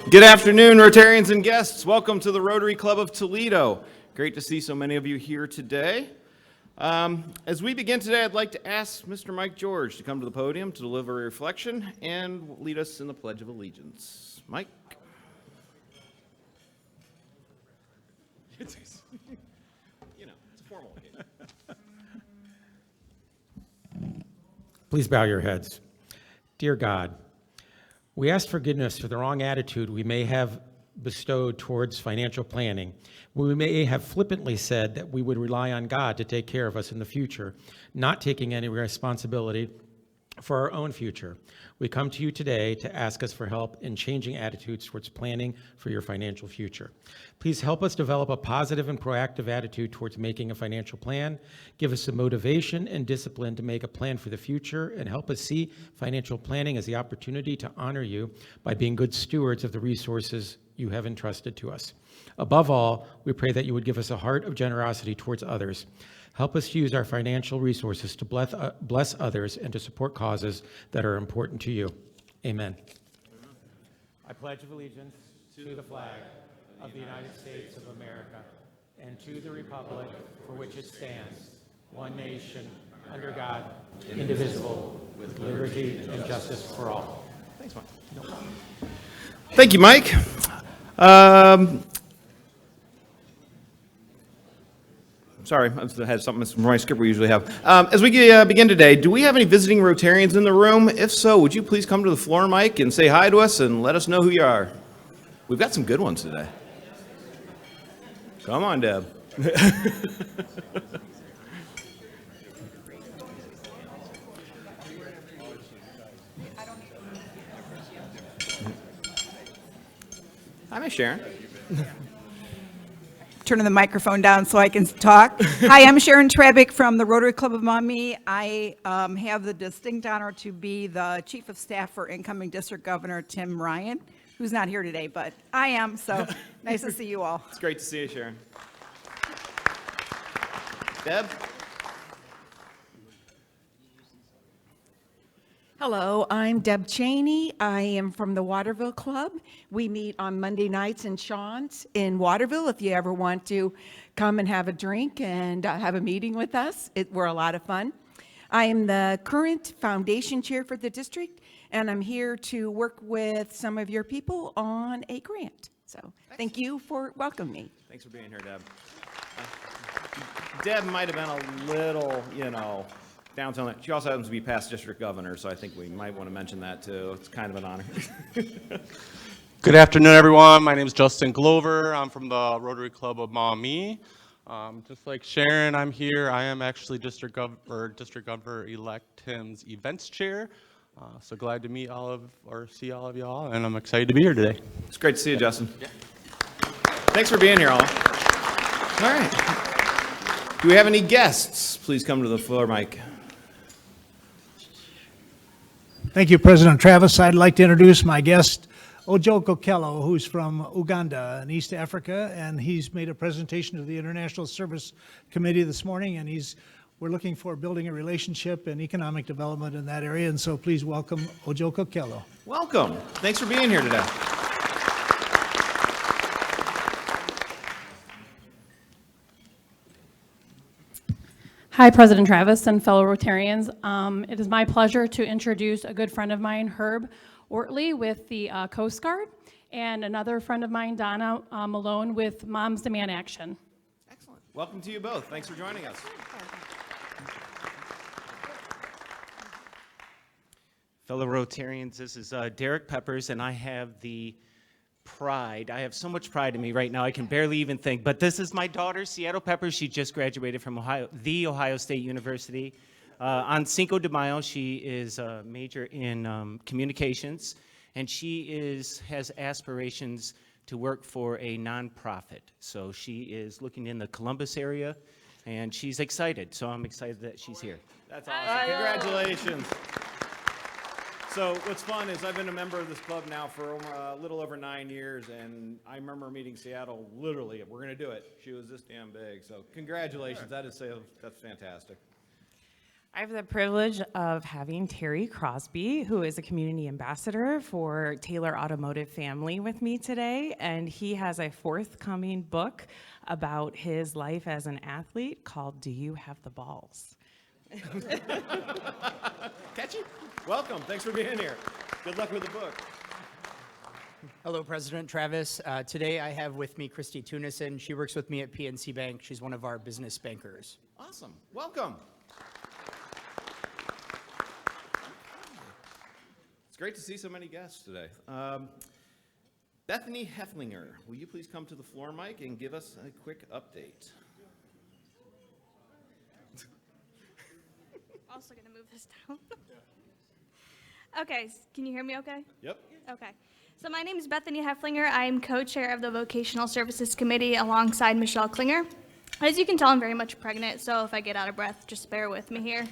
Good afternoon, Rotarians and guests. Welcome to the Rotary Club of Toledo. Great to see so many of you here today. As we begin today, I'd like to ask Mr. Mike George to come to the podium to deliver a reflection and lead us in the Pledge of Allegiance. Mike. It's a formal occasion. Please bow your heads. Dear God, we ask forgiveness for the wrong attitude we may have bestowed towards financial planning. We may have flippantly said that we would rely on God to take care of us in the future, not taking any responsibility for our own future. We come to you today to ask us for help in changing attitudes towards planning for your financial future. Please help us develop a positive and proactive attitude towards making a financial plan. Give us the motivation and discipline to make a plan for the future, and help us see financial planning as the opportunity to honor you by being good stewards of the resources you have entrusted to us. Above all, we pray that you would give us a heart of generosity towards others. Help us use our financial resources to bless others and to support causes that are important to you. Amen. I pledge allegiance to the flag of the United States of America and to the republic for which it stands, one nation, under God, indivisible, with liberty and justice for all. Thanks, Mike. No problem. Thank you, Mike. Sorry, I had something from my script we usually have. As we begin today, do we have any visiting Rotarians in the room? If so, would you please come to the floor, Mike, and say hi to us and let us know who you are? We've got some good ones today. Come on, Deb. Hi, Miss Sharon. Turning the microphone down so I can talk. Hi, I'm Sharon Trabick from the Rotary Club of Maumee. I have the distinct honor to be the Chief of Staff for incoming District Governor Tim Ryan, who's not here today, but I am, so nice to see you all. It's great to see you, Sharon. Deb? Hello, I'm Deb Cheney. I am from the Waterville Club. We meet on Monday nights in Sean's in Waterville. If you ever want to come and have a drink and have a meeting with us, we're a lot of fun. I am the current foundation chair for the district, and I'm here to work with some of your people on a grant. So thank you for welcoming me. Thanks for being here, Deb. Deb might have been a little, downtown. She also happens to be past district governor, so I think we might want to mention that too. It's kind of an honor. Good afternoon, everyone. My name is Justin Glover. I'm from the Rotary Club of Maumee. Just like Sharon, I'm here. I am actually District Governor-elect Tim's events chair. So glad to meet see all of y'all, and I'm excited to be here today. It's great to see you, Justin. Yeah. Thanks for being here, all. All right. Do we have any guests? Please come to the floor, Mike. Thank you, President Travis. I'd like to introduce my guest, Ojo Kokelo, who's from Uganda in East Africa, and he's made a presentation to the International Service Committee this morning, and we're looking for building a relationship and economic development in that area, and so please welcome Ojo Kokelo. Welcome. Thanks for being here today. Hi, President Travis and fellow Rotarians. It is my pleasure to introduce a good friend of mine, Herb Ortley with the Coast Guard, and another friend of mine, Donna Malone with Moms Demand Action. Excellent. Welcome to you both. Thanks for joining us. Fellow Rotarians, this is Derek Peppers, and I have so much pride in me right now, I can barely even think, but this is my daughter, Seattle Peppers. She just graduated from The Ohio State University. On Cinco de Mayo, she is a major in communications, and she has aspirations to work for a nonprofit. So she is looking in the Columbus area, and she's excited, so I'm excited that she's here. That's awesome. Congratulations. So what's fun is I've been a member of this club now for a little over 9 years, and I remember meeting Seattle literally, we're going to do it. She was this damn big, so congratulations. That's fantastic. I have the privilege of having Terry Crosby, who is a community ambassador for Taylor Automotive Family, with me today, and he has a forthcoming book about his life as an athlete called Do You Have the Balls? Catchy. Welcome. Thanks for being here. Good luck with the book. Hello, President Travis. Today I have with me Christy Tunison. She works with me at PNC Bank. She's one of our business bankers. Awesome. Welcome. It's great to see so many guests today. Bethany Hefflinger, will you please come to the floor, Mike, and give us a quick update? Also gonna move this down. Okay, can you hear me okay? Yep. Okay. So my name is Bethany Hefflinger. I am co-chair of the Vocational Services Committee alongside Michelle Klinger. As you can tell, I'm very much pregnant, so if I get out of breath, just bear with me here.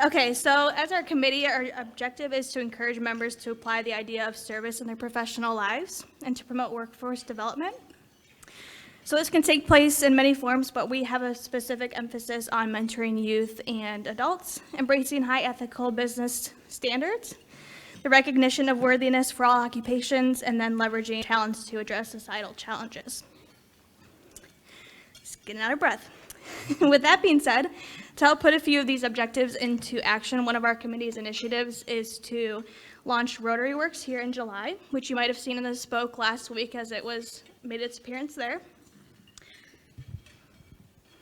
Okay, so as our committee, our objective is to encourage members to apply the idea of service in their professional lives and to promote workforce development. So this can take place in many forms, but we have a specific emphasis on mentoring youth and adults, embracing high ethical business standards, the recognition of worthiness for all occupations, and then leveraging talents to address societal challenges. Just getting out of breath. With that being said, to help put a few of these objectives into action, one of our committee's initiatives is to launch Rotary Works here in July, which you might have seen in the spoke last week as it made its appearance there.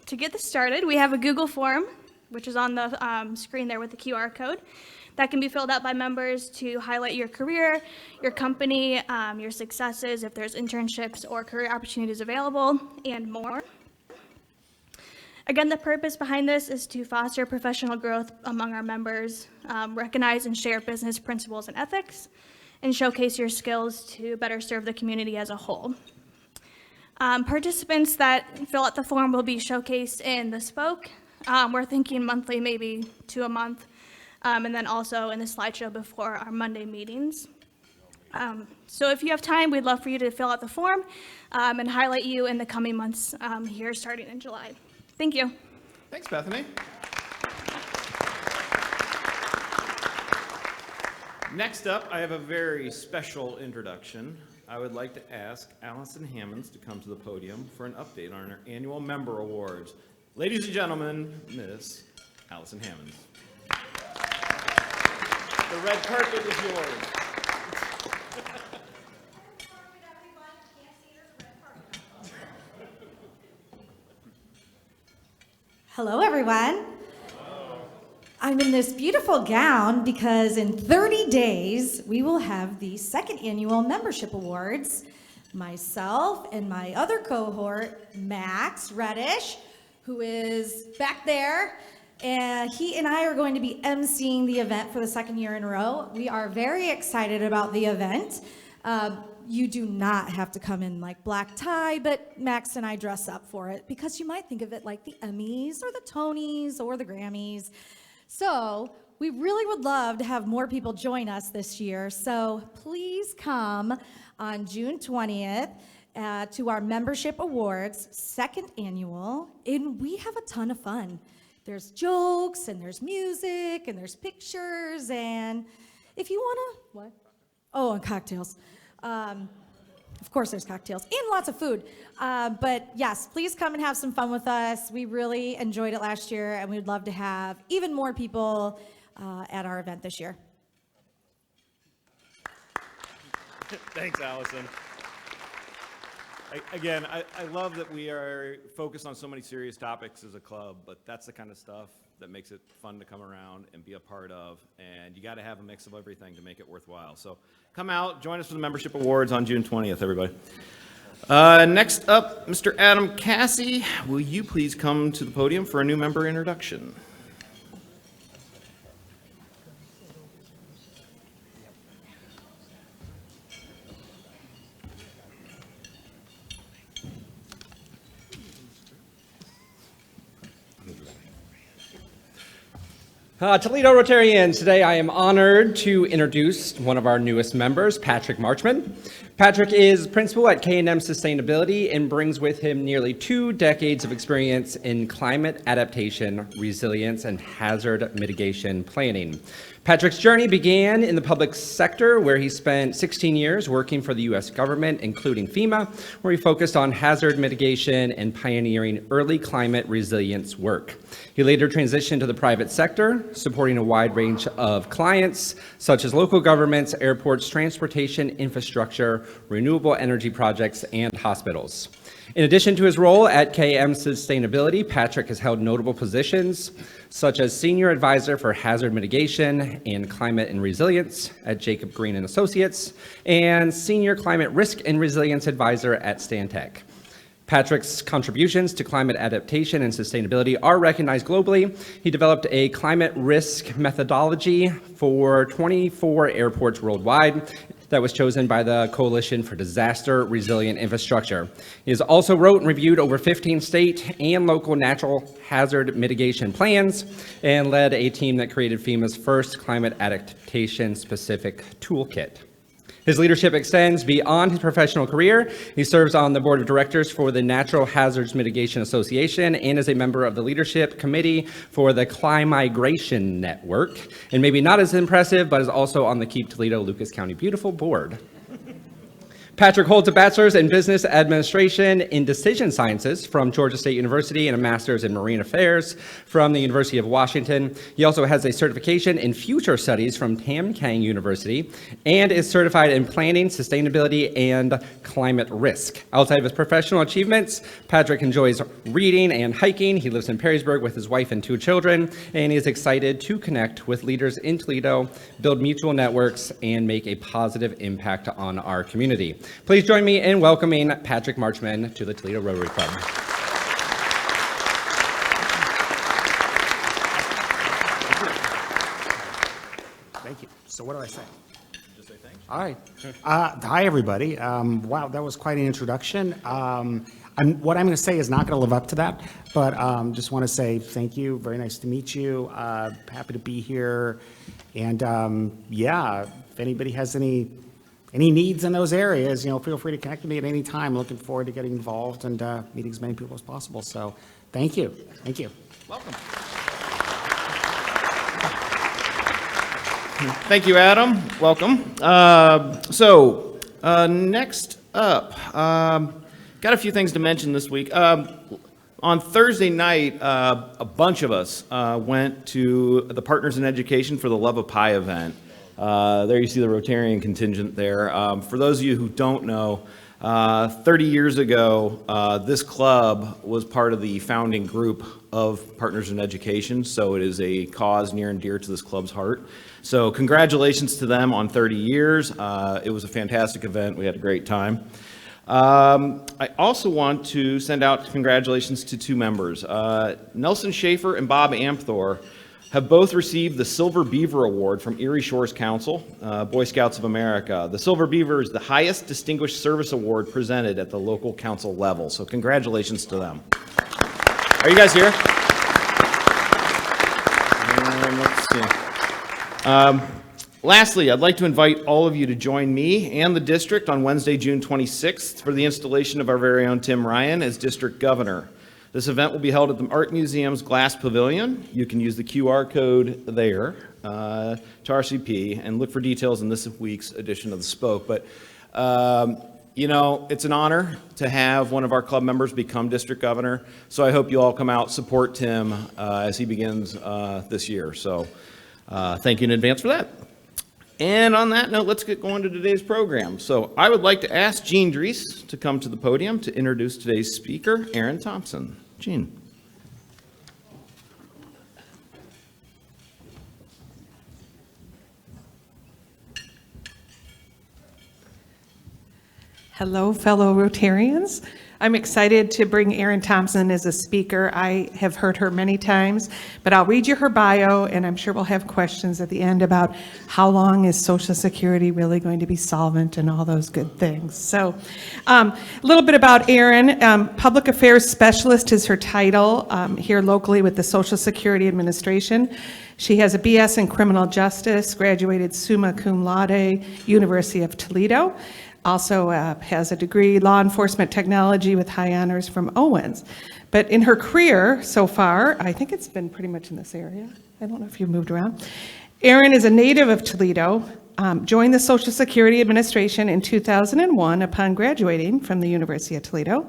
To get this started, we have a Google form, which is on the screen there with the QR code, that can be filled out by members to highlight your career, your company, your successes, if there's internships or career opportunities available, and more. Again, the purpose behind this is to foster professional growth among our members, recognize and share business principles and ethics, and showcase your skills to better serve the community as a whole. Participants that fill out the form will be showcased in the spoke. We're thinking monthly, maybe 2 a month, and then also in the slideshow before our Monday meetings. So if you have time, we'd love for you to fill out the form and highlight you in the coming months here starting in July. Thank you. Thanks, Bethany. Next up, I have a very special introduction. I would like to ask Allison Hammonds to come to the podium for an update on our annual member awards. Ladies and gentlemen, Miss Allison Hammonds. The red carpet is yours. Hello, everyone. I'm in this beautiful gown because in 30 days, we will have the second annual membership awards. Myself and my other cohort, Max Reddish, who is back there, and he and I are going to be emceeing the event for the second year in a row. We are very excited about the event. You do not have to come in like black tie, but Max and I dress up for it because you might think of it like the Emmys or the Tonys or the Grammys. So we really would love to have more people join us this year. So please come on June 20th to our membership awards, second annual, and we have a ton of fun. There's jokes and there's music and there's pictures, and if you wanna, what? Oh, and cocktails. Of course there's cocktails and lots of food. But yes, please come and have some fun with us. We really enjoyed it last year, and we'd love to have even more people at our event this year. Thanks, Allison. Again, I love that we are focused on so many serious topics as a club, but that's the kind of stuff that makes it fun to come around and be a part of, and you got to have a mix of everything to make it worthwhile. So come out, join us for the membership awards on June 20th, everybody. Next up, Mr. Adam Cassie, will you please come to the podium for a new member introduction? Toledo Rotarians, today I am honored to introduce one of our newest members, Patrick Marchman. Patrick is principal at K&M Sustainability and brings with him nearly 2 decades of experience in climate adaptation, resilience, and hazard mitigation planning. Patrick's journey began in the public sector, where he spent 16 years working for the U.S. government, including FEMA, where he focused on hazard mitigation and pioneering early climate resilience work. He later transitioned to the private sector, supporting a wide range of clients, such as local governments, airports, transportation, infrastructure, renewable energy projects, and hospitals. In addition to his role at KM Sustainability, Patrick has held notable positions such as Senior Advisor for Hazard Mitigation and Climate and Resilience at Jacob Green and Associates, and Senior Climate Risk and Resilience Advisor at Stantec. Patrick's contributions to climate adaptation and sustainability are recognized globally. He developed a climate risk methodology for 24 airports worldwide that was chosen by the Coalition for Disaster Resilient Infrastructure. He has also wrote and reviewed over 15 state and local natural hazard mitigation plans and led a team that created FEMA's first climate adaptation specific toolkit. His leadership extends beyond his professional career. He serves on the board of directors for the Natural Hazards Mitigation Association and is a member of the leadership committee for the Climigration Network. And maybe not as impressive, but is also on the Keep Toledo Lucas County Beautiful board. Patrick holds a bachelor's in business administration in decision sciences from Georgia State University and a master's in marine affairs from the University of Washington. He also has a certification in future studies from Tam Kang University and is certified in planning, sustainability, and climate risk. Outside of his professional achievements, Patrick enjoys reading and hiking. He lives in Perrysburg with his wife and 2 children, and he is excited to connect with leaders in Toledo, build mutual networks, and make a positive impact on our community. Please join me in welcoming Patrick Marchman to the Toledo Rotary Club. Thank you. So what do I say? Just say thanks. All right. Hi, everybody. Wow, that was quite an introduction. What I'm going to say is not going to live up to that, but just want to say thank you. Very nice to meet you. Happy to be here. And yeah, if anybody has any needs in those areas, feel free to connect with me at any time. Looking forward to getting involved and meeting as many people as possible. So thank you. Thank you. Welcome. Thank you, Adam. Welcome. Next up, got a few things to mention this week. On Thursday night, a bunch of us went to the Partners in Education for the Love of Pi event. There you see the Rotarian contingent there. For those of you who don't know, 30 years ago, this club was part of the founding group of Partners in Education, so it is a cause near and dear to this club's heart. So congratulations to them on 30 years. It was a fantastic event. We had a great time. I also want to send out congratulations to 2 members. Nelson Schaefer and Bob Amthor have both received the Silver Beaver Award from Erie Shores Council, Boy Scouts of America. The Silver Beaver is the highest distinguished service award presented at the local council level, so congratulations to them. Are you guys here? Let's see. Lastly, I'd like to invite all of you to join me and the district on Wednesday, June 26th for the installation of our very own Tim Ryan as district governor. This event will be held at the Art Museum's Glass Pavilion. You can use the QR code there to RCP and look for details in this week's edition of the Spoke. But, it's an honor to have one of our club members become district governor. So I hope you all come out, support Tim as he begins this year. So thank you in advance for that. And on that note, let's get going to today's program. So I would like to ask Jean Dries to come to the podium to introduce today's speaker, Erin Thompson. Jean. Hello, fellow Rotarians. I'm excited to bring Erin Thompson as a speaker. I have heard her many times, but I'll read you her bio, and I'm sure we'll have questions at the end about how long is Social Security really going to be solvent and all those good things. So a little bit about Erin. Public Affairs Specialist is her title here locally with the Social Security Administration. She has a BS in Criminal Justice, graduated summa cum laude, University of Toledo. Also has a degree law enforcement technology with high honors from Owens. But in her career so far, I think it's been pretty much in this area. I don't know if you've moved around. Erin is a native of Toledo, joined the Social Security Administration in 2001 upon graduating from the University of Toledo.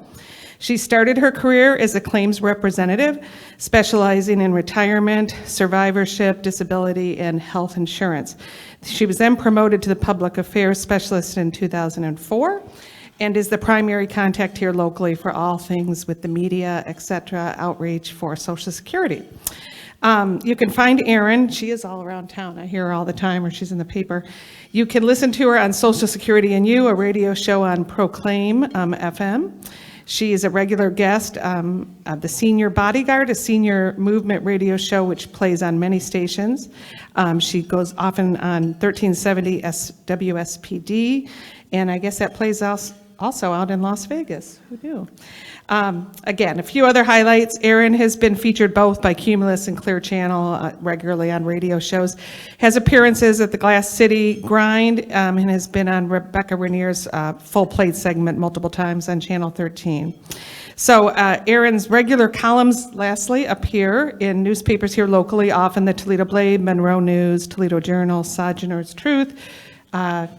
She started her career as a claims representative, specializing in retirement, survivorship, disability, and health insurance. She was then promoted to the public affairs specialist in 2004 and is the primary contact here locally for all things with the media, et cetera, outreach for Social Security. You can find Erin. She is all around town. I hear her all the time, or she's in the paper. You can listen to her on Social Security and You, a radio show on Proclaim FM. She is a regular guest of the Senior Bodyguard, a senior movement radio show which plays on many stations. She goes often on 1370 WSPD, and I guess that plays also out in Las Vegas. Who knew? Again, a few other highlights. Erin has been featured both by Cumulus and Clear Channel regularly on radio shows, has appearances at the Glass City Grind, and has been on Rebecca Rainier's Full Plate segment multiple times on Channel 13. So Erin's regular columns, lastly, appear in newspapers here locally, often the Toledo Blade, Monroe News, Toledo Journal, Sojourner's Truth,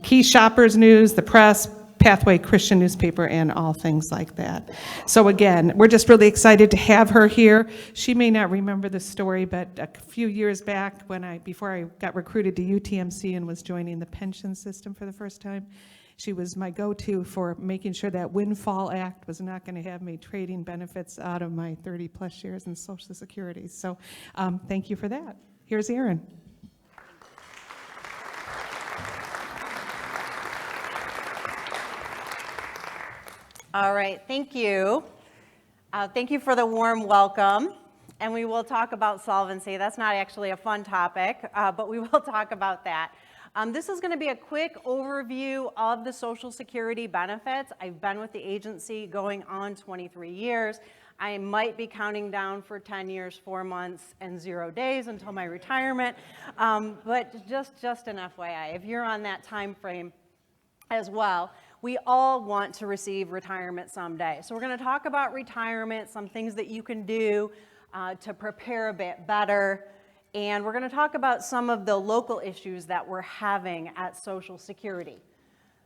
Key Shoppers News, The Press, Pathway Christian newspaper, and all things like that. So again, we're just really excited to have her here. She may not remember the story, but a few years back before I got recruited to UTMC and was joining the pension system for the first time, she was my go-to for making sure that Windfall Act was not going to have me trading benefits out of my 30 plus years in Social Security. So thank you for that. Here's Erin. All right, thank you. Thank you for the warm welcome. And we will talk about solvency. That's not actually a fun topic, but we will talk about that. This is going to be a quick overview of the Social Security benefits. I've been with the agency going on 23 years. I might be counting down for 10 years, 4 months, and 0 days until my retirement. But just an FYI, if you're on that time frame as well, we all want to receive retirement someday. So we're going to talk about retirement, some things that you can do to prepare a bit better. And we're going to talk about some of the local issues that we're having at Social Security.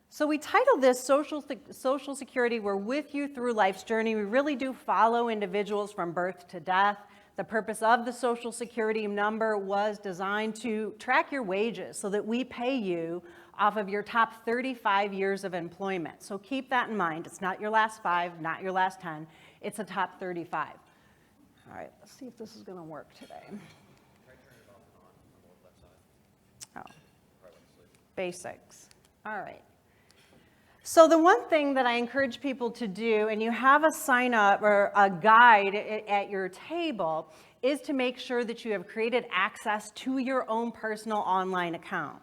So we titled this Social Security, We're With You Through Life's Journey. We really do follow individuals from birth to death. The purpose of the Social Security number was designed to track your wages so that we pay you off of your top 35 years of employment. So keep that in mind. It's not your last 5, not your last 10. It's a top 35. All right, let's see if this is going to work today. Oh, basics. All right. So the one thing that I encourage people to do, and you have a sign up or a guide at your table, is to make sure that you have created access to your own personal online account.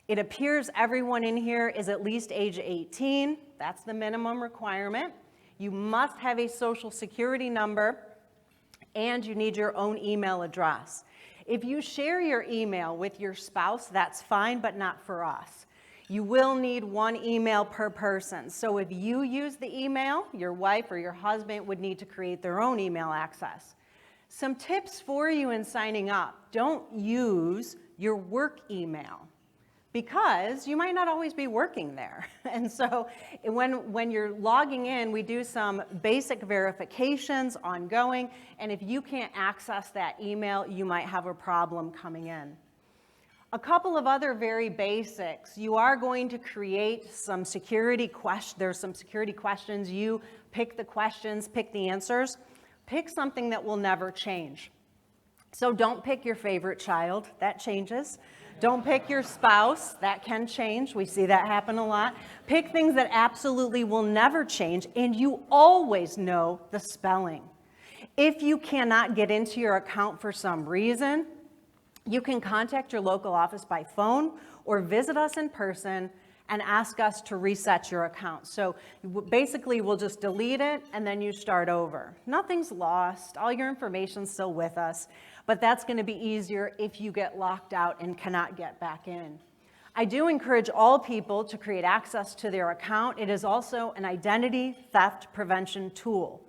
It appears everyone in here is at least age 18. That's the minimum requirement. You must have a Social Security number, and you need your own email address. If you share your email with your spouse, that's fine, but not for us. You will need one email per person. So if you use the email, your wife or your husband would need to create their own email access. Some tips for you in signing up. Don't use your work email, because you might not always be working there. And so when you're logging in, we do some basic verifications ongoing, and if you can't access that email, you might have a problem coming in. A couple of other very basics. You are going to create some security questions. There's some security questions. You pick the questions, pick the answers. Pick something that will never change. So don't pick your favorite child. That changes. Don't pick your spouse. That can change. We see that happen a lot. Pick things that absolutely will never change, and you always know the spelling. If you cannot get into your account for some reason, you can contact your local office by phone or visit us in person and ask us to reset your account. So basically, we'll just delete it, and then you start over. Nothing's lost. All your information's still with us. But that's going to be easier if you get locked out and cannot get back in. I do encourage all people to create access to their account. It is also an identity theft prevention tool.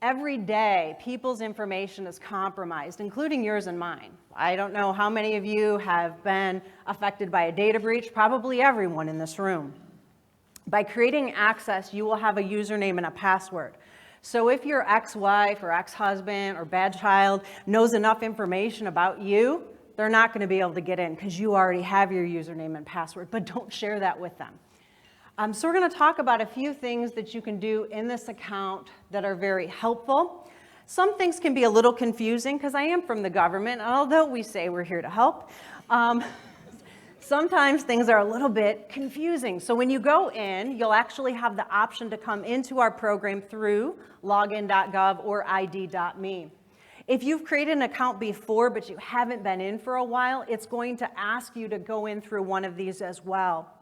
Every day, people's information is compromised, including yours and mine. I don't know how many of you have been affected by a data breach, probably everyone in this room. By creating access, you will have a username and a password. So if your ex-wife or ex-husband or bad child knows enough information about you, they're not going to be able to get in because you already have your username and password, but don't share that with them. So we're going to talk about a few things that you can do in this account that are very helpful. Some things can be a little confusing because I am from the government, and although we say we're here to help, sometimes things are a little bit confusing. So when you go in, you'll actually have the option to come into our program through login.gov or id.me. If you've created an account before but you haven't been in for a while, it's going to ask you to go in through one of these as well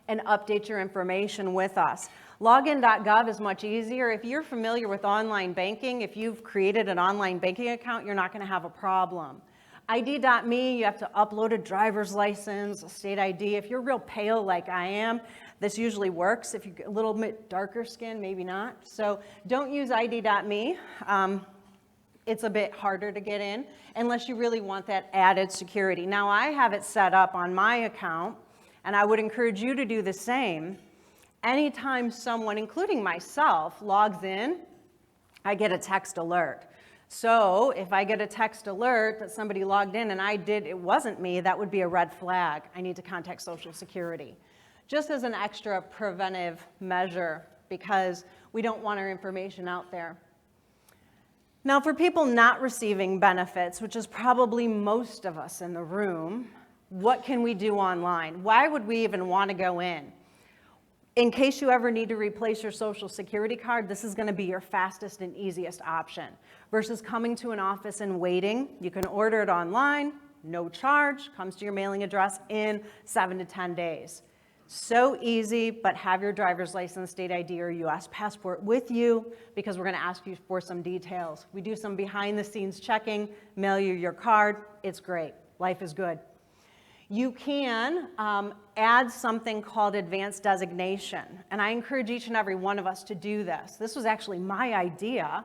and update your information with us. Login.gov is much easier. If you're familiar with online banking, if you've created an online banking account, you're not going to have a problem. ID.me, you have to upload a driver's license, a state ID. If you're real pale like I am, this usually works. If you're a little bit darker skin, maybe not. So don't use ID.me. It's a bit harder to get in unless you really want that added security. Now I have it set up on my account, and I would encourage you to do the same. Anytime someone, including myself, logs in, I get a text alert. So if I get a text alert that somebody logged in and it wasn't me, that would be a red flag. I need to contact Social Security. Just as an extra preventive measure, because we don't want our information out there. Now for people not receiving benefits, which is probably most of us in the room, what can we do online? Why would we even want to go in? In case you ever need to replace your Social Security card, this is going to be your fastest and easiest option. Versus coming to an office and waiting, you can order it online, no charge, comes to your mailing address in 7 to 10 days. So easy, but have your driver's license, state ID, or US passport with you because we're going to ask you for some details. We do some behind the scenes checking, mail you your card. It's great. Life is good. You can add something called advanced designation, and I encourage each and every one of us to do this. This was actually my idea.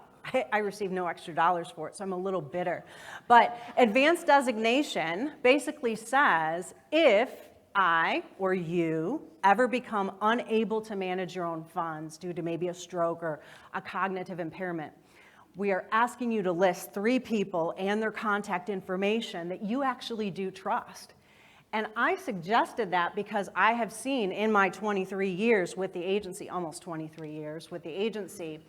I received no extra dollars for it, so I'm a little bitter. But advanced designation basically says if I or you ever become unable to manage your own funds due to maybe a stroke or a cognitive impairment, we are asking you to list 3 people and their contact information that you actually do trust. And I suggested that because I have seen in my 23 years with the agency, almost 23 years with the agency,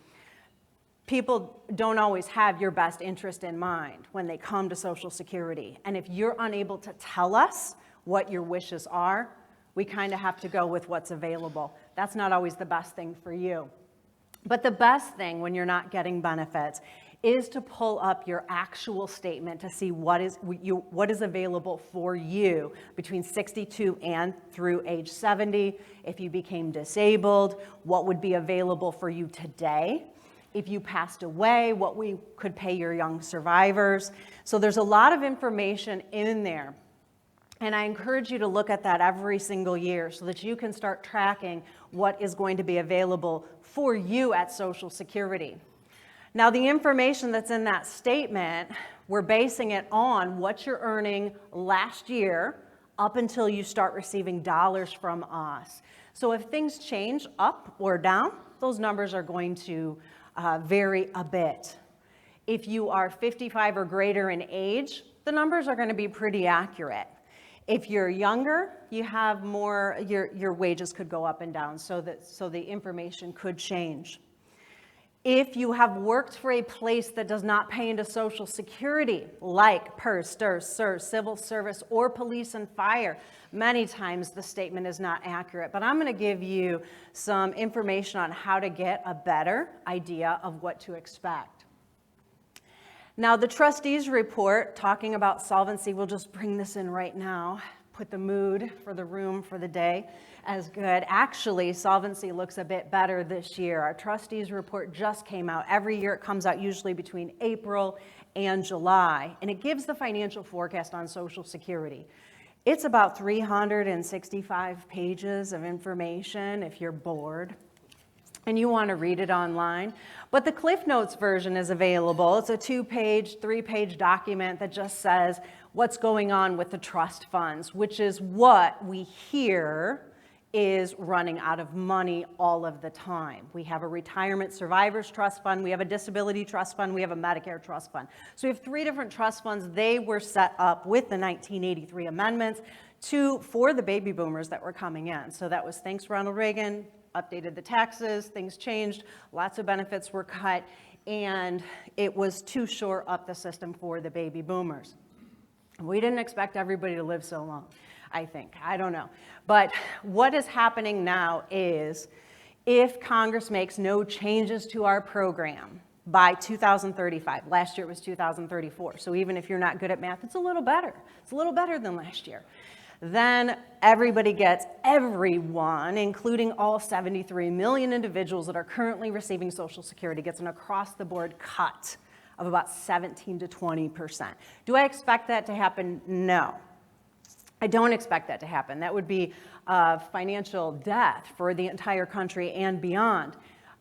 people don't always have your best interest in mind when they come to Social Security. And if you're unable to tell us what your wishes are, we kind of have to go with what's available. That's not always the best thing for you. But the best thing when you're not getting benefits is to pull up your actual statement to see what is available for you between 62 and through age 70. If you became disabled, what would be available for you today? If you passed away, what we could pay your young survivors. So there's a lot of information in there. And I encourage you to look at that every single year so that you can start tracking what is going to be available for you at Social Security. Now, the information that's in that statement, we're basing it on what you're earning last year up until you start receiving dollars from us. So if things change up or down, those numbers are going to vary a bit. If you are 55 or greater in age, the numbers are going to be pretty accurate. If you're younger, you have more, your wages could go up and down, so the information could change. If you have worked for a place that does not pay into Social Security, like PERS, STIRS, CERS, civil service, or police and fire, many times the statement is not accurate. But I'm going to give you some information on how to get a better idea of what to expect. Now, the trustees report, talking about solvency, we'll just bring this in right now, put the mood for the room for the day as good. Actually, solvency looks a bit better this year. Our trustees report just came out. Every year it comes out usually between April and July, and it gives the financial forecast on Social Security. It's about 365 pages of information if you're bored and you want to read it online. But the Cliff Notes version is available. It's a 2-page, 3-page document that just says what's going on with the trust funds, which is what we hear is running out of money all of the time. We have a retirement survivors trust fund, we have a disability trust fund, we have a Medicare trust fund. So we have 3 different trust funds. They were set up with the 1983 amendments for the baby boomers that were coming in. So that was thanks Ronald Reagan, updated the taxes, things changed, lots of benefits were cut, and it was to shore up the system for the baby boomers. We didn't expect everybody to live so long, I think. I don't know. But what is happening now is if Congress makes no changes to our program by 2035, last year it was 2034, so even if you're not good at math, it's a little better. It's a little better than last year. Then everyone, including all 73 million individuals that are currently receiving Social Security, gets an across-the-board cut of about 17 to 20%. Do I expect that to happen? No. I don't expect that to happen. That would be financial death for the entire country and beyond.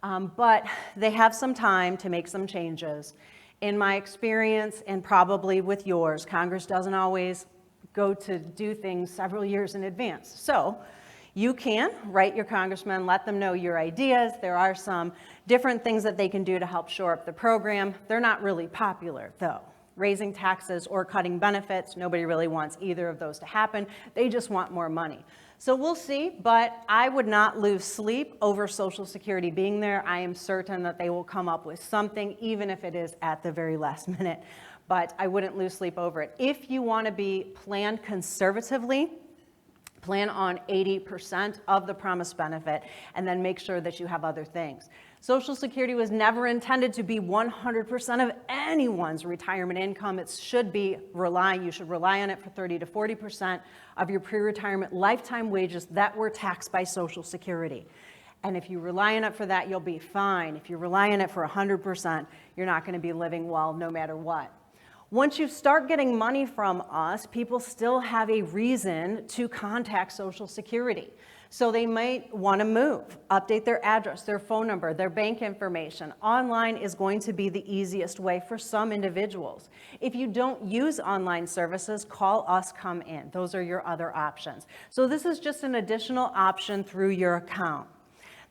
But they have some time to make some changes. In my experience, and probably with yours, Congress doesn't always go to do things several years in advance. So you can write your congressman, let them know your ideas. There are some different things that they can do to help shore up the program. They're not really popular, though. Raising taxes or cutting benefits, nobody really wants either of those to happen. They just want more money. So we'll see, but I would not lose sleep over Social Security being there. I am certain that they will come up with something, even if it is at the very last minute. But I wouldn't lose sleep over it. If you want to be planned conservatively, plan on 80% of the promised benefit, and then make sure that you have other things. Social Security was never intended to be 100% of anyone's retirement income. It should be you should rely on it for 30 to 40% of your pre-retirement lifetime wages that were taxed by Social Security. And if you rely on it for that, you'll be fine. If you rely on it for 100%, you're not going to be living well no matter what. Once you start getting money from us, people still have a reason to contact Social Security. So they might want to move, update their address, their phone number, their bank information. Online is going to be the easiest way for some individuals. If you don't use online services, call us, come in. Those are your other options. So this is just an additional option through your account.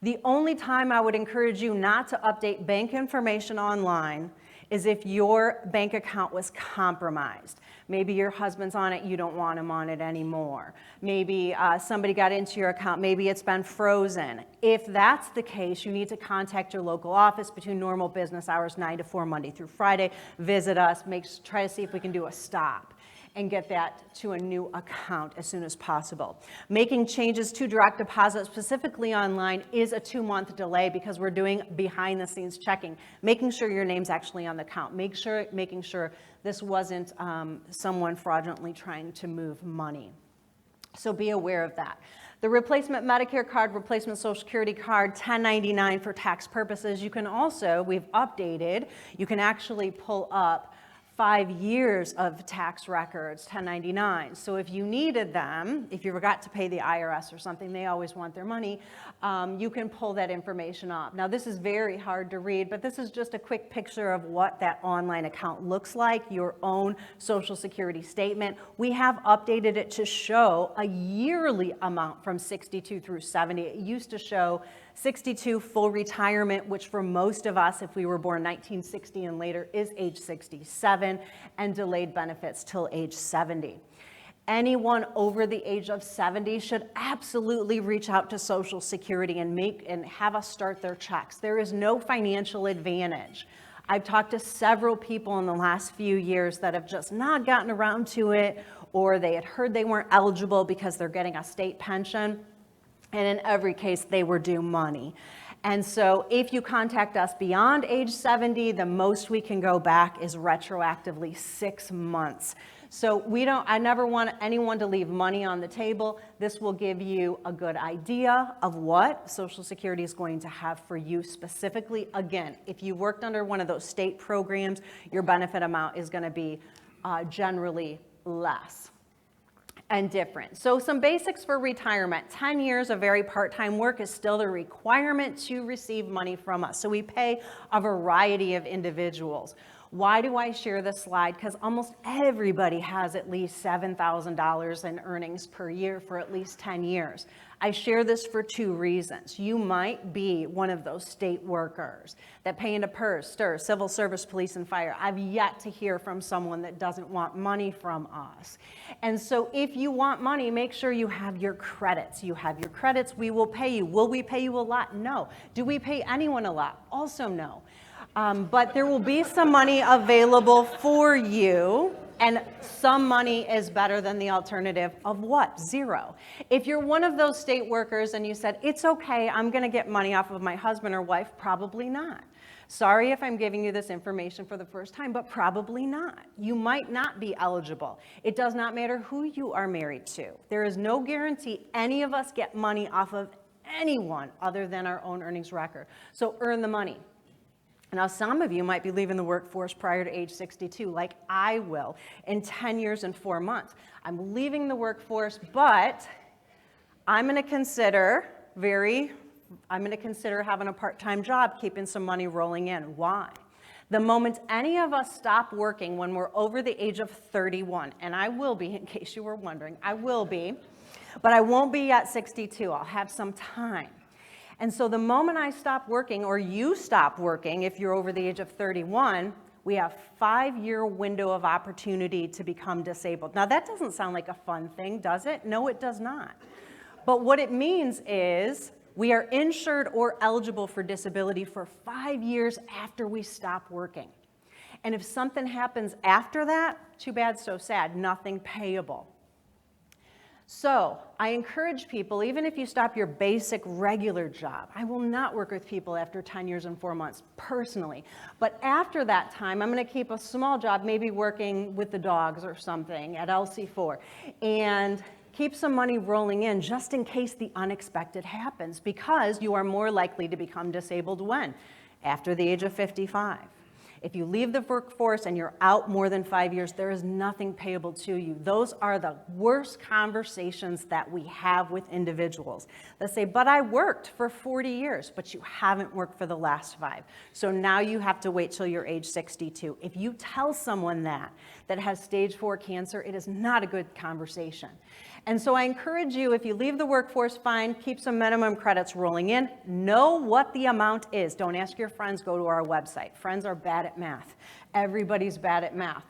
The only time I would encourage you not to update bank information online is if your bank account was compromised. Maybe your husband's on it, you don't want him on it anymore. Maybe somebody got into your account, maybe it's been frozen. If that's the case, you need to contact your local office between normal business hours, 9 to 4, Monday through Friday. Visit us, try to see if we can do a stop and get that to a new account as soon as possible. Making changes to direct deposit specifically online is a 2-month delay because we're doing behind the scenes checking, making sure your name's actually on the account, making sure this wasn't someone fraudulently trying to move money. So be aware of that. The replacement Medicare card, replacement Social Security card, 1099 for tax purposes. You can also, we've updated, you can actually pull up 5 years of tax records, 1099. So if you needed them, if you forgot to pay the IRS or something, they always want their money, you can pull that information up. Now this is very hard to read, but this is just a quick picture of what that online account looks like, your own Social Security statement. We have updated it to show a yearly amount from 62 through 70. It used to show 62 full retirement, which for most of us, if we were born 1960 and later, is age 67, and delayed benefits till age 70. Anyone over the age of 70 should absolutely reach out to Social Security and have us start their checks. There is no financial advantage. I've talked to several people in the last few years that have just not gotten around to it, or they had heard they weren't eligible because they're getting a state pension. And in every case, they were due money. And so if you contact us beyond age 70, the most we can go back is retroactively 6 months. So I never want anyone to leave money on the table. This will give you a good idea of what Social Security is going to have for you specifically. Again, if you worked under one of those state programs, your benefit amount is going to be generally less. and different. So some basics for retirement. 10 years of very part-time work is still the requirement to receive money from us. So we pay a variety of individuals. Why do I share this slide? Because almost everybody has at least $7,000 in earnings per year for at least 10 years. I share this for two reasons. You might be one of those state workers that pay into PERS, STIR, Civil Service, Police, and Fire. I've yet to hear from someone that doesn't want money from us. And so if you want money, make sure you have your credits. You have your credits, we will pay you. Will we pay you a lot? No. Do we pay anyone a lot? Also no. But there will be some money available for you, and some money is better than the alternative of what? Zero. If you're one of those state workers and you said, it's okay, I'm gonna get money off of my husband or wife, probably not. Sorry if I'm giving you this information for the first time, but probably not. You might not be eligible. It does not matter who you are married to. There is no guarantee any of us get money off of anyone other than our own earnings record. So earn the money. Now, some of you might be leaving the workforce prior to age 62, like I will, in 10 years and 4 months. I'm leaving the workforce, but I'm going to consider having a part-time job, keeping some money rolling in. Why? The moment any of us stop working when we're over the age of 31, and I will be, in case you were wondering, I will be, but I won't be at 62. I'll have some time. And so the moment I stop working, or you stop working, if you're over the age of 31, we have a 5-year window of opportunity to become disabled. Now that doesn't sound like a fun thing, does it? No, it does not. But what it means is we are insured or eligible for disability for 5 years after we stop working. And if something happens after that, too bad, so sad, nothing payable. So I encourage people, even if you stop your basic regular job, I will not work with people after 10 years and 4 months personally. But after that time, I'm going to keep a small job, maybe working with the dogs or something at LC4, and keep some money rolling in just in case the unexpected happens, because you are more likely to become disabled when? After the age of 55. If you leave the workforce and you're out more than 5 years, there is nothing payable to you. Those are the worst conversations that we have with individuals. They say, but I worked for 40 years, but you haven't worked for the last 5. So now you have to wait till you're age 62. If you tell someone that has stage 4 cancer, it is not a good conversation. And so I encourage you, if you leave the workforce, fine, keep some minimum credits rolling in. Know what the amount is. Don't ask your friends, go to our website. Friends are bad at math. Everybody's bad at math.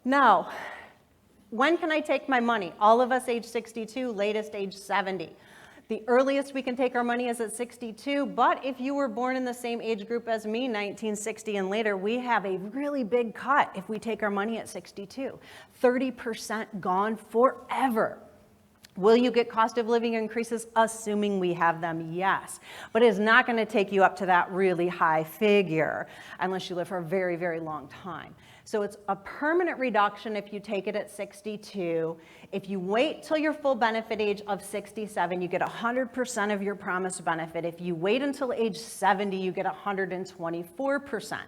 Now, when can I take my money? All of us age 62, latest age 70. The earliest we can take our money is at 62, but if you were born in the same age group as me, 1960 and later, we have a really big cut if we take our money at 62. 30% gone forever. Will you get cost of living increases? Assuming we have them, yes. But it's not going to take you up to that really high figure unless you live for a very, very long time. So it's a permanent reduction if you take it at 62. If you wait till your full benefit age of 67, you get 100% of your promised benefit. If you wait until age 70, you get 124%.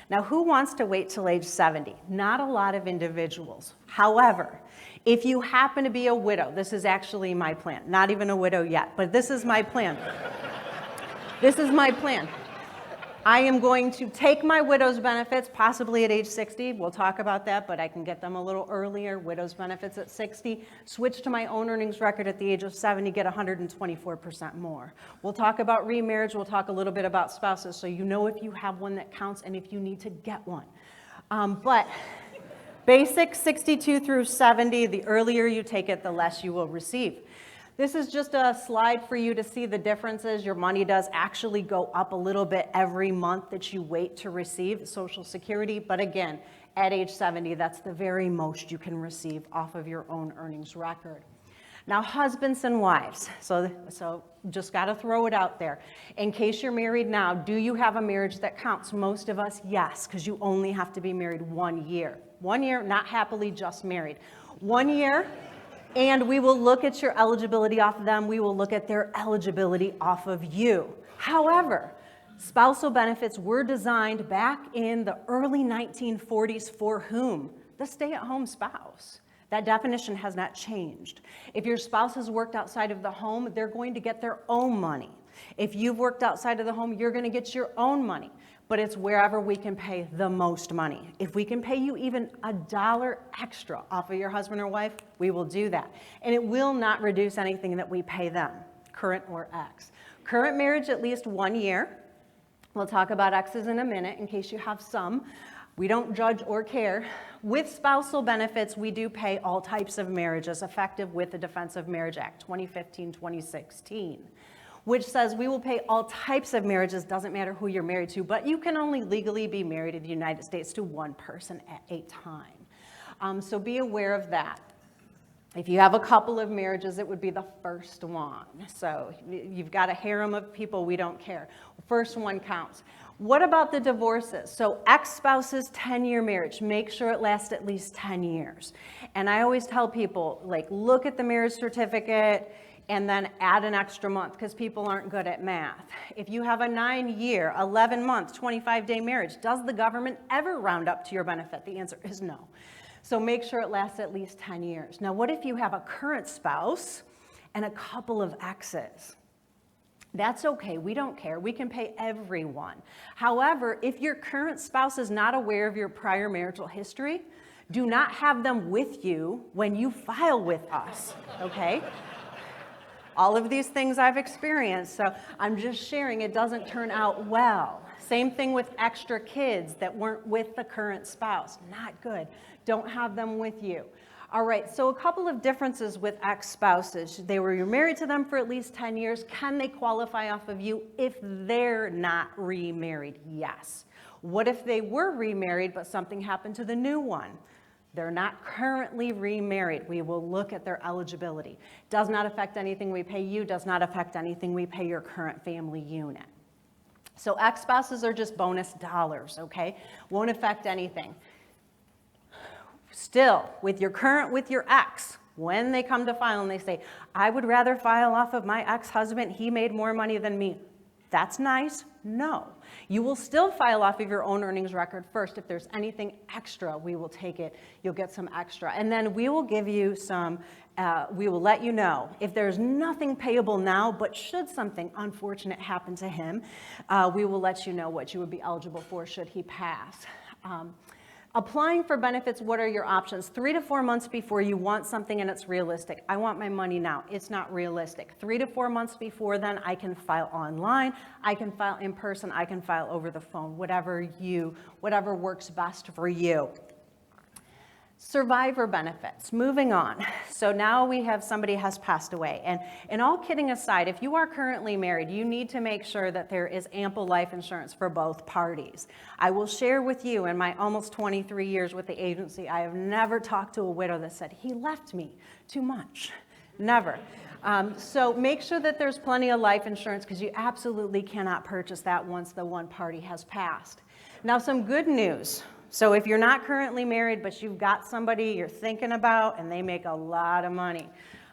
Now, who wants to wait till age 70? Not a lot of individuals. However, if you happen to be a widow, this is actually my plan. Not even a widow yet, but this is my plan. This is my plan. I am going to take my widow's benefits, possibly at age 60. We'll talk about that, but I can get them a little earlier. Widow's benefits at 60. Switch to my own earnings record at the age of 70, get 124% more. We'll talk about remarriage. We'll talk a little bit about spouses, so you know if you have one that counts and if you need to get one. But basic 62 through 70, the earlier you take it, the less you will receive. This is just a slide for you to see the differences. Your money does actually go up a little bit every month that you wait to receive Social Security. But again, at age 70, that's the very most you can receive off of your own earnings record. Now, husbands and wives, so just got to throw it out there. In case you're married now, do you have a marriage that counts? Most of us, yes, because you only have to be married 1 year. 1 year, not happily just married. 1 year. And we will look at your eligibility off of them. We will look at their eligibility off of you. However, spousal benefits were designed back in the early 1940s for whom? The stay-at-home spouse. That definition has not changed. If your spouse has worked outside of the home, they're going to get their own money. If you've worked outside of the home, you're going to get your own money. But it's wherever we can pay the most money. If we can pay you even $1 extra off of your husband or wife, we will do that. And it will not reduce anything that we pay them, current or ex. Current marriage, at least 1 year. We'll talk about exes in a minute in case you have some. We don't judge or care. With spousal benefits, we do pay all types of marriages effective with the Defense of Marriage Act 2015-2016. Which says we will pay all types of marriages, doesn't matter who you're married to, but you can only legally be married in the United States to one person at a time. So be aware of that. If you have a couple of marriages, it would be the first one. So you've got a harem of people, we don't care. First one counts. What about the divorces? So ex-spouses, 10-year marriage, make sure it lasts at least 10 years. And I always tell people, like, look at the marriage certificate, and then add an extra month because people aren't good at math. If you have a 9-year, 11-month, 25-day marriage, does the government ever round up to your benefit? The answer is no. So make sure it lasts at least 10 years. Now, what if you have a current spouse and a couple of exes? That's okay, we don't care. We can pay everyone. However, if your current spouse is not aware of your prior marital history, do not have them with you when you file with us, okay? All of these things I've experienced, so I'm just sharing it doesn't turn out well. Same thing with extra kids that weren't with the current spouse. Not good. Don't have them with you. All right, so a couple of differences with ex-spouses. You're married to them for at least 10 years. Can they qualify off of you if they're not remarried? Yes. What if they were remarried but something happened to the new one? They're not currently remarried. We will look at their eligibility. Does not affect anything we pay you, does not affect anything we pay your current family unit. So ex-spouses are just bonus dollars, okay? Won't affect anything. Still, with your ex, when they come to file and they say, I would rather file off of my ex-husband, he made more money than me. That's nice. No. You will still file off of your own earnings record first. If there's anything extra, we will take it. You'll get some extra. And then we will give you some, we will let you know if there's nothing payable now, but should something unfortunate happen to him, we will let you know what you would be eligible for should he pass. Applying for benefits, what are your options? 3 to 4 months before you want something and it's realistic. I want my money now. It's not realistic. 3 to 4 months before then, I can file online, I can file in person, I can file over the phone, whatever works best for you. Survivor benefits, moving on. So now we have somebody has passed away. And all kidding aside, if you are currently married, you need to make sure that there is ample life insurance for both parties. I will share with you in my almost 23 years with the agency, I have never talked to a widow that said, he left me too much. Never. So make sure that there's plenty of life insurance because you absolutely cannot purchase that once the one party has passed. Now some good news. So if you're not currently married, but you've got somebody you're thinking about and they make a lot of money,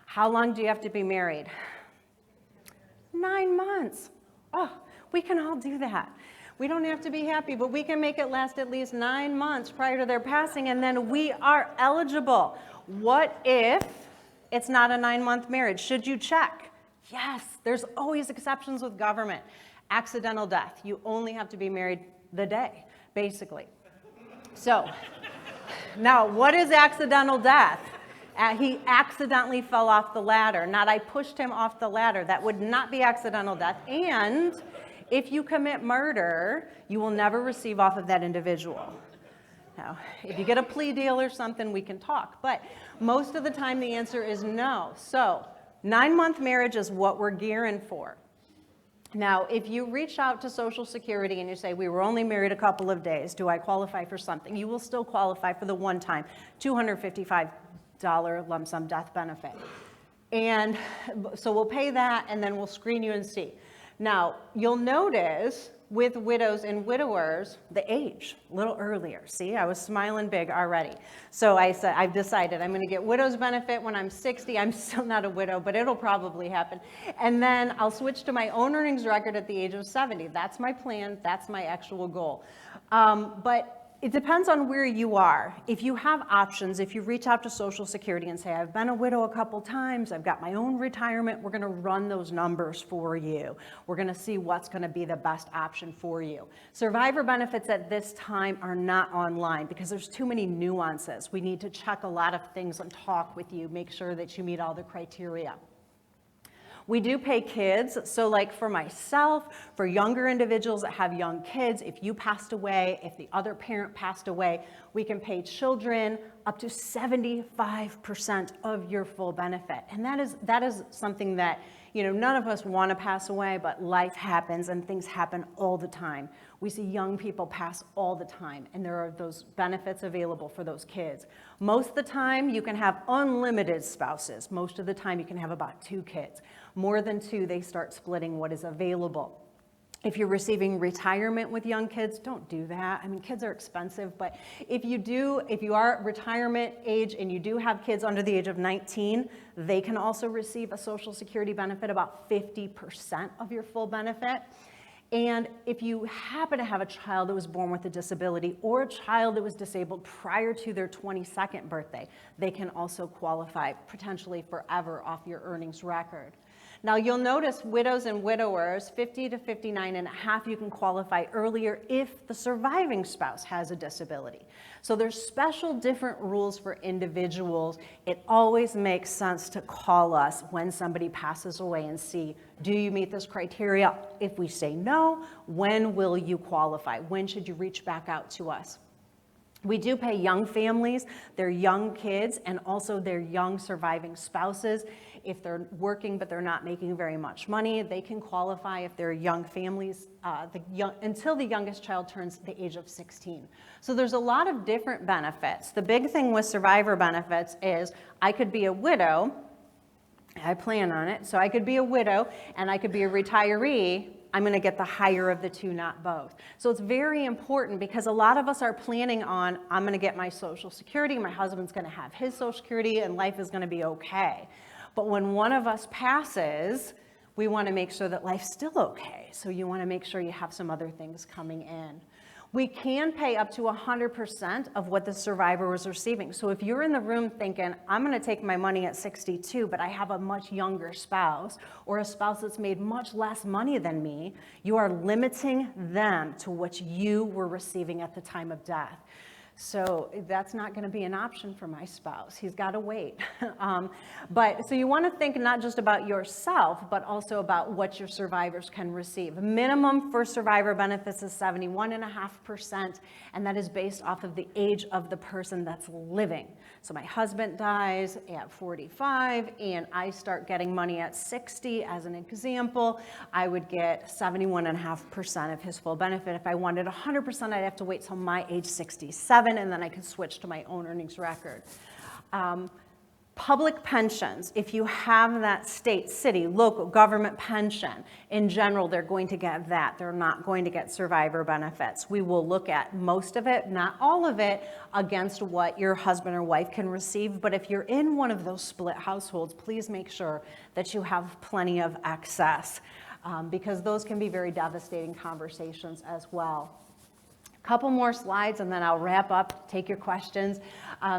how long do you have to be married? 9 months. Oh, we can all do that. We don't have to be happy, but we can make it last at least 9 months prior to their passing, and then we are eligible. What if it's not a 9-month marriage? Should you check? Yes, there's always exceptions with government. Accidental death, you only have to be married the day, basically. So, now what is accidental death? He accidentally fell off the ladder, not I pushed him off the ladder. That would not be accidental death. And if you commit murder, you will never receive off of that individual. Now, if you get a plea deal or something, we can talk. But most of the time, the answer is no. So 9-month marriage is what we're gearing for. Now, if you reach out to Social Security and you say, we were only married a couple of days, do I qualify for something? You will still qualify for the one-time $255 lump sum death benefit. And so we'll pay that and then we'll screen you and see. Now, you'll notice with widows and widowers, the age, a little earlier. See, I was smiling big already. So I said, I've decided I'm going to get widow's benefit when I'm 60. I'm still not a widow, but it'll probably happen. And then I'll switch to my own earnings record at the age of 70. That's my plan. That's my actual goal. But It depends on where you are. If you have options, if you reach out to Social Security and say, I've been a widow a couple times, I've got my own retirement, we're gonna run those numbers for you. We're gonna see what's gonna be the best option for you. Survivor benefits at this time are not online because there's too many nuances. We need to check a lot of things and talk with you, make sure that you meet all the criteria. We do pay kids, so like for myself, for younger individuals that have young kids, if you passed away, if the other parent passed away, we can pay children up to 75% of your full benefit. And that is something that, you know, none of us want to pass away, but life happens and things happen all the time. We see young people pass all the time, and there are those benefits available for those kids. Most of the time, you can have unlimited spouses. Most of the time, you can have about 2 kids. More than 2, they start splitting what is available. If you're receiving retirement with young kids, don't do that. I mean, kids are expensive, but if you are retirement age and you do have kids under the age of 19, they can also receive a Social Security benefit, about 50% of your full benefit. And if you happen to have a child that was born with a disability or a child that was disabled prior to their 22nd birthday, they can also qualify potentially forever off your earnings record. Now you'll notice widows and widowers, 50 to 59 and a half, you can qualify earlier if the surviving spouse has a disability. So there's special different rules for individuals. It always makes sense to call us when somebody passes away and see, do you meet this criteria? If we say no, when will you qualify? When should you reach back out to us? We do pay young families, their young kids, and also their young surviving spouses. If they're working but they're not making very much money, they can qualify if they're young families until the youngest child turns the age of 16. So there's a lot of different benefits. The big thing with survivor benefits is I could be a widow, I plan on it, so I could be a widow and I could be a retiree. I'm going to get the higher of the 2, not both. So it's very important because a lot of us are planning on, I'm going to get my Social Security, my husband's going to have his Social Security, and life is going to be okay. But when one of us passes, we want to make sure that life's still okay. So you want to make sure you have some other things coming in. We can pay up to 100% of what the survivor was receiving. So if you're in the room thinking, I'm going to take my money at 62, but I have a much younger spouse or a spouse that's made much less money than me, you are limiting them to what you were receiving at the time of death. So that's not going to be an option for my spouse. He's got to wait. So you want to think not just about yourself, but also about what your survivors can receive. Minimum for survivor benefits is 71.5%, and that is based off of the age of the person that's living. So my husband dies at 45, and I start getting money at 60, as an example, I would get 71.5% of his full benefit. If I wanted 100%, I'd have to wait till my age 67, and then I could switch to my own earnings record. Public pensions, if you have that state, city, local government pension, in general, they're going to get that. They're not going to get survivor benefits. We will look at most of it, not all of it, against what your husband or wife can receive. But if you're in one of those split households, please make sure that you have plenty of excess, because those can be very devastating conversations as well. Couple more slides and then I'll wrap up, take your questions.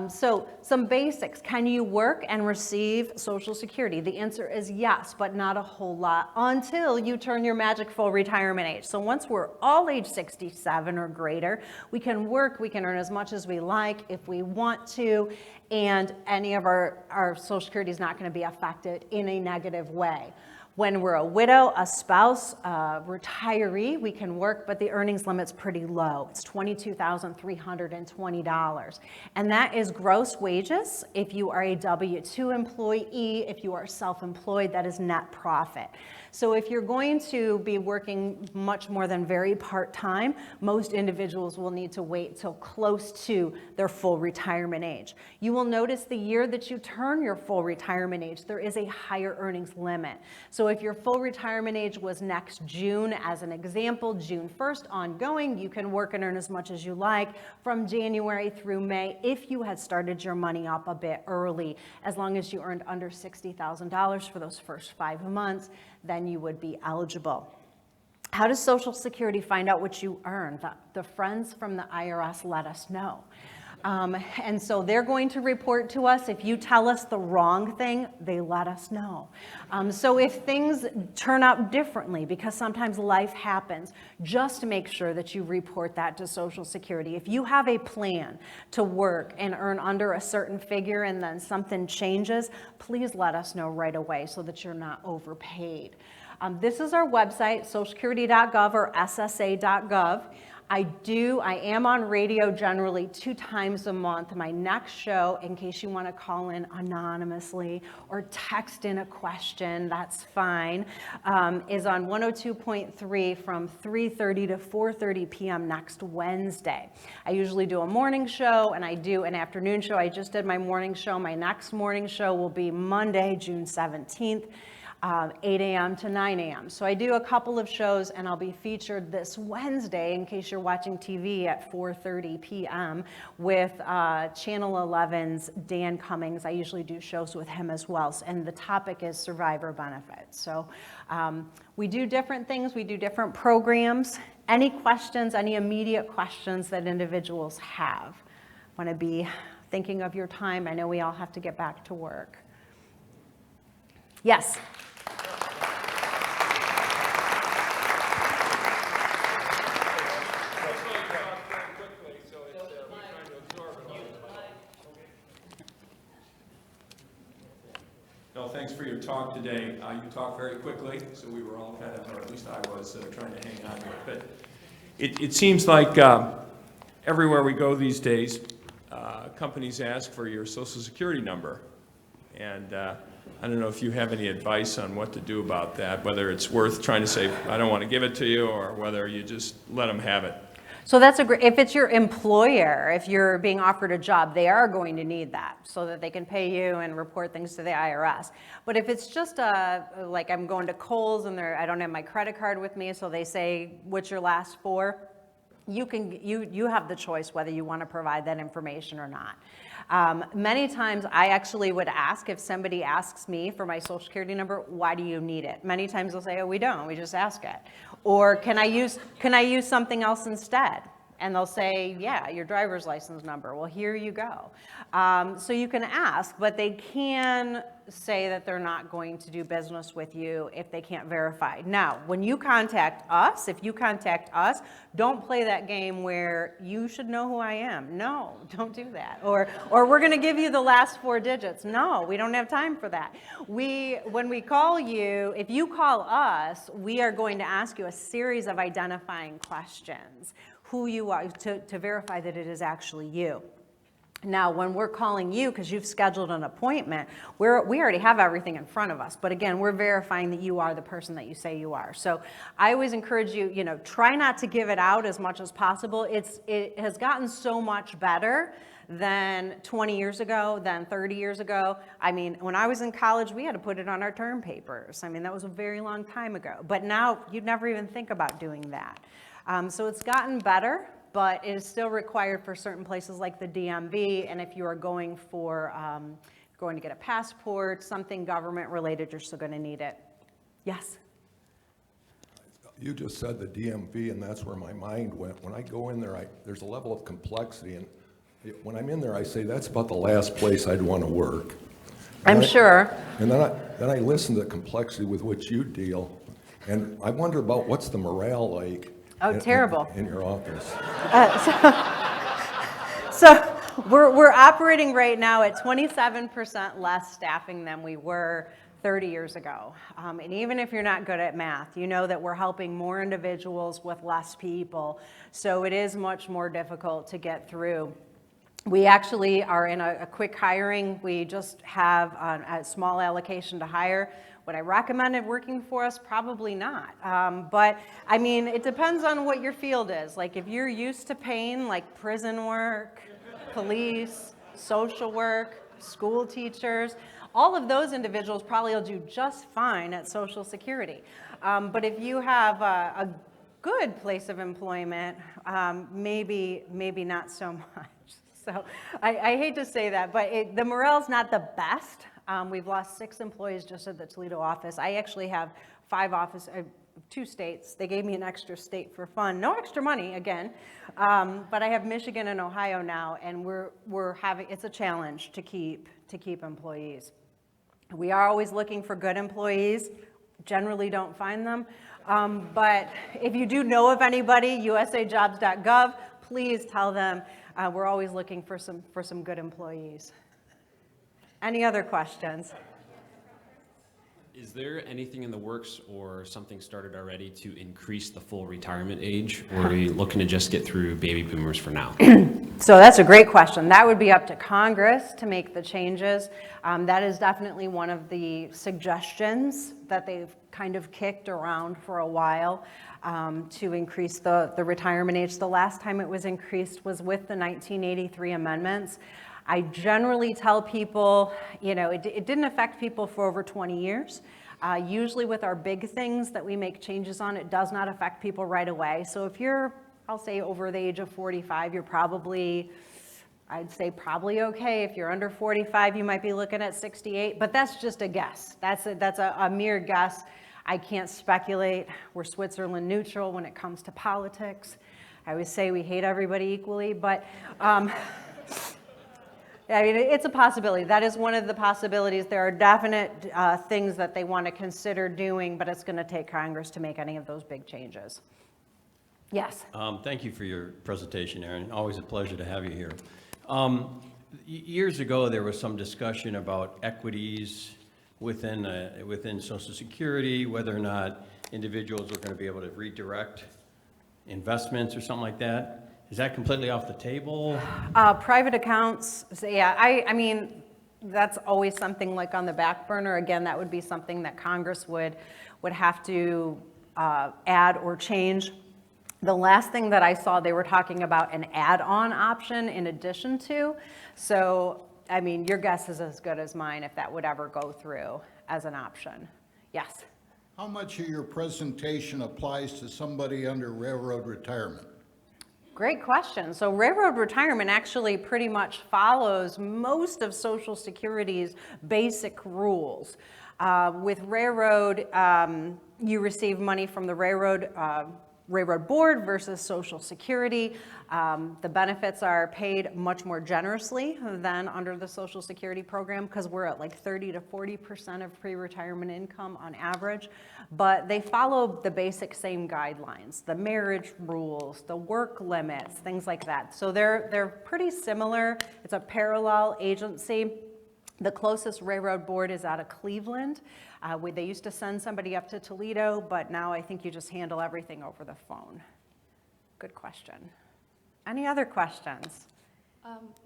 So some basics. Can you work and receive Social Security? The answer is yes, but not a whole lot until you turn your magic full retirement age. So once we're all age 67 or greater, we can work, we can earn as much as we like if we want to, and any of our Social Security is not going to be affected in a negative way. When we're a widow, a spouse, a retiree, we can work, but the earnings limit's pretty low. It's $22,320. And that is gross wages. If you are a W-2 employee, if you are self-employed, that is net profit. So if you're going to be working much more than very part-time, most individuals will need to wait till close to their full retirement age. You will notice the year that you turn your full retirement age, there is a higher earnings limit. So if your full retirement age was next June, as an example, June 1st ongoing, you can work and earn as much as you like from January through May if you had started your money up a bit early. As long as you earned under $60,000 for those first 5 months, then you would be eligible. How does Social Security find out what you earn? The friends from the IRS let us know. And so they're going to report to us. If you tell us the wrong thing, they let us know. So if things turn out differently, because sometimes life happens, just make sure that you report that to Social Security. If you have a plan to work and earn under a certain figure and then something changes, please let us know right away so that you're not overpaid. This is our website, socialsecurity.gov or ssa.gov. I am on radio generally 2 times a month. My next show, in case you want to call in anonymously or text in a question, that's fine, is on 102.3 from 3:30 to 4:30 p.m. next Wednesday. I usually do a morning show and I do an afternoon show. I just did my morning show. My next morning show will be Monday, June 17th. 8 a.m. to 9 a.m. So I do a couple of shows and I'll be featured this Wednesday, in case you're watching TV, at 4:30 p.m. with Channel 11's Dan Cummings. I usually do shows with him as well, and the topic is survivor benefits. So we do different things, we do different programs. Any questions, any immediate questions that individuals have? Want to be thinking of your time. I know we all have to get back to work. Yes. No, thanks for your talk today. You talked very quickly, so we were all kind of, or at least I was, trying to hang on to it. But it seems like everywhere we go these days, companies ask for your Social Security number. And I don't know if you have any advice on what to do about that, whether it's worth trying to say, I don't want to give it to you, or whether you just let them have it. So that's a great, if it's your employer, if you're being offered a job, they are going to need that so that they can pay you and report things to the IRS. But if it's just like I'm going to Kohl's and I don't have my credit card with me, so they say, what's your last 4? You have the choice whether you want to provide that information or not. Many times I actually would ask, if somebody asks me for my Social Security number, why do you need it? Many times they'll say, oh, we don't, we just ask it. Or can I use something else instead? And they'll say, yeah, your driver's license number. Well, here you go. So you can ask, but they can say that they're not going to do business with you if they can't verify. Now, when you contact us, if you contact us, don't play that game where you should know who I am. No, don't do that. Or we're going to give you the last 4 digits. No, we don't have time for that. When we call you, if you call us, we are going to ask you a series of identifying questions. Who you are, to verify that it is actually you. Now, when we're calling you, because you've scheduled an appointment, we already have everything in front of us. But again, we're verifying that you are the person that you say you are. So I always encourage you, try not to give it out as much as possible. It has gotten so much better than 20 years ago, than 30 years ago. I mean, when I was in college, we had to put it on our term papers. I mean, that was a very long time ago. But now, you'd never even think about doing that. So it's gotten better, but it is still required for certain places like the DMV, and if you are going to get a passport, something government related, you're still going to need it. Yes? You just said the DMV, and that's where my mind went. When I go in there, there's a level of complexity, and when I'm in there, I say, that's about the last place I'd want to work. I'm sure. And then I listen to the complexity with which you deal, and I wonder about what's the morale like. Oh, terrible. In your office. So we're operating right now at 27% less staffing than we were 30 years ago. And even if you're not good at math, you know that we're helping more individuals with less people. So it is much more difficult to get through. We actually are in a quick hiring. We just have a small allocation to hire. Would I recommend it working for us? Probably not. But I mean, it depends on what your field is. Like if you're used to pain, like prison work, police, social work, school teachers, all of those individuals probably will do just fine at Social Security. But if you have a good place of employment, maybe not so much. So I hate to say that, but the morale's not the best. We've lost 6 employees just at the Toledo office. I actually have 5 2 states. They gave me an extra state for fun. No extra money, again. But I have Michigan and Ohio now, and it's a challenge to keep employees. We are always looking for good employees. Generally don't find them. But if you do know of anybody, usajobs.gov, please tell them we're always looking for some good employees. Any other questions? Is there anything in the works or something started already to increase the full retirement age, or are we looking to just get through baby boomers for now? So that's a great question. That would be up to Congress to make the changes. That is definitely one of the suggestions that they've kind of kicked around for a while, to increase the retirement age. The last time it was increased was with the 1983 amendments. I generally tell people, it didn't affect people for over 20 years. Usually with our big things that we make changes on, it does not affect people right away. So if you're, I'll say over the age of 45, you're probably okay. If you're under 45, you might be looking at 68, but that's just a guess. That's a mere guess. I can't speculate. We're Switzerland neutral when it comes to politics. I always say we hate everybody equally, but I mean, it's a possibility. That is one of the possibilities. There are definite things that they want to consider doing, but it's going to take Congress to make any of those big changes. Yes? Thank you for your presentation, Erin. Always a pleasure to have you here. Years ago, there was some discussion about equities within Social Security, whether or not individuals were going to be able to redirect investments or something like that. Is that completely off the table? Private accounts, so yeah, I mean, that's always something like on the back burner. Again, that would be something that Congress would have to add or change. The last thing that I saw, they were talking about an add-on option in addition to. So, I mean, your guess is as good as mine if that would ever go through as an option. Yes? How much of your presentation applies to somebody under railroad retirement? Great question. So railroad retirement actually pretty much follows most of Social Security's basic rules. With railroad, you receive money from the railroad board versus Social Security. The benefits are paid much more generously than under the Social Security program because we're at like 30 to 40% of pre-retirement income on average. But they follow the basic same guidelines, the marriage rules, the work limits, things like that. So they're pretty similar. It's a parallel agency. The closest railroad board is out of Cleveland. They used to send somebody up to Toledo, but now I think you just handle everything over the phone. Good question. Any other questions?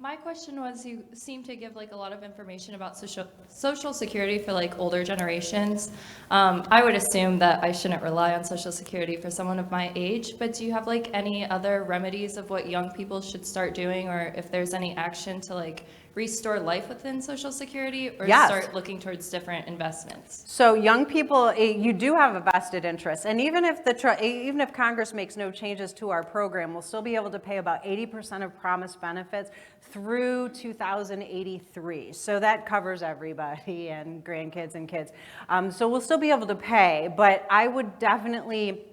My question was, you seem to give like a lot of information about social security for like older generations. I would assume that I shouldn't rely on Social Security for someone of my age, but do you have like any other remedies of what young people should start doing, or if there's any action to like restore life within Social Security, or Yes. start looking towards different investments? So young people, you do have a vested interest, and even if Congress makes no changes to our program, we'll still be able to pay about 80% of promised benefits through 2083. So that covers everybody and grandkids and kids. So we'll still be able to pay, but I would definitely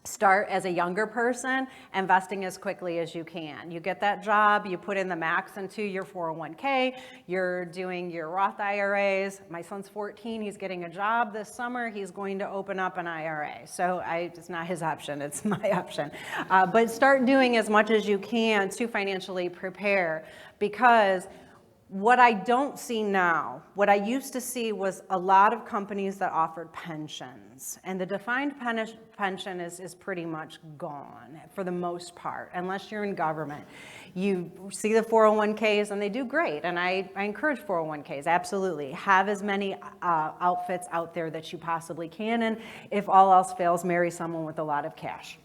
start as a younger person, investing as quickly as you can. You get that job, you put in the max into your 401k, you're doing your Roth IRAs. My son's 14, he's getting a job this summer, he's going to open up an IRA. So it's not his option, it's my option. But start doing as much as you can to financially prepare, because what I don't see now, what I used to see was a lot of companies that offered pensions, and the defined pension is pretty much gone for the most part, unless you're in government. You see the 401ks and they do great, and I encourage 401ks, absolutely. Have as many outfits out there that you possibly can, and if all else fails, marry someone with a lot of cash.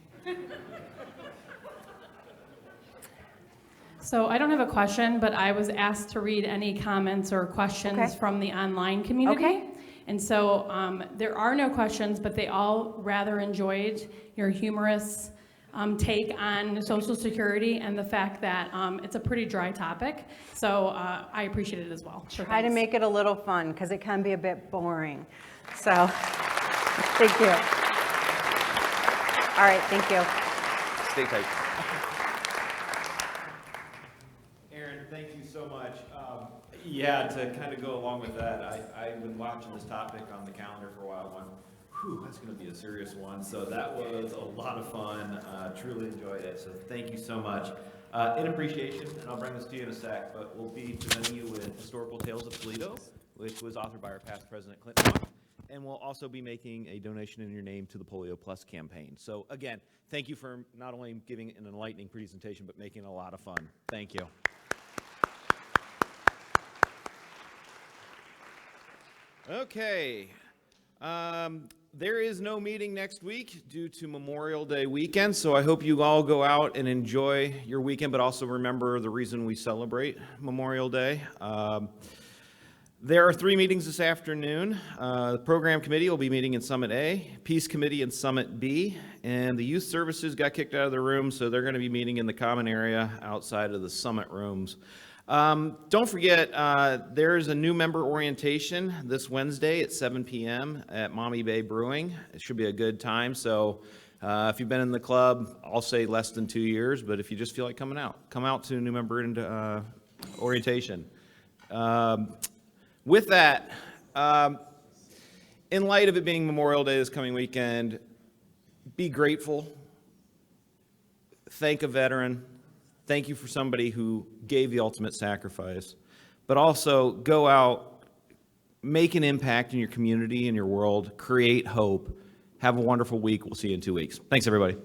So I don't have a question, but I was asked to read any comments or questions from the online community. Okay. And so there are no questions, but they all rather enjoyed your humorous take on Social Security and the fact that it's a pretty dry topic. So I appreciate it as well. So Try to make it a little fun, because it can be a bit boring. So, thank you. All right, thank you. Stay tight. Erin, thank you so much. Yeah, to kind of go along with that, I've been watching this topic on the calendar for a while, going, whew, that's going to be a serious one. So that was a lot of fun. Truly enjoyed it. So thank you so much. In appreciation, and I'll bring this to you in a sec, but we'll be presenting you with Historical Tales of Toledo, which was authored by our past president, Clinton Watt. And we'll also be making a donation in your name to the Polio Plus campaign. So again, thank you for not only giving an enlightening presentation, but making it a lot of fun. Thank you. Okay. There is no meeting next week due to Memorial Day weekend, so I hope you all go out and enjoy your weekend, but also remember the reason we celebrate Memorial Day. There are 3 meetings this afternoon. The Program Committee will be meeting in Summit A, Peace Committee in Summit B, and the Youth Services got kicked out of the room, so they're going to be meeting in the common area outside of the Summit rooms. Don't forget, there's a new member orientation this Wednesday at 7 p.m. at Mommy Bay Brewing. It should be a good time, so if you've been in the club, I'll say less than 2 years, but if you just feel like coming out, come out to a new member orientation. With that, in light of it being Memorial Day this coming weekend, be grateful, thank a veteran, thank you for somebody who gave the ultimate sacrifice, but also go out, make an impact in your community, in your world, create hope. Have a wonderful week. We'll see you in 2 weeks. Thanks, everybody.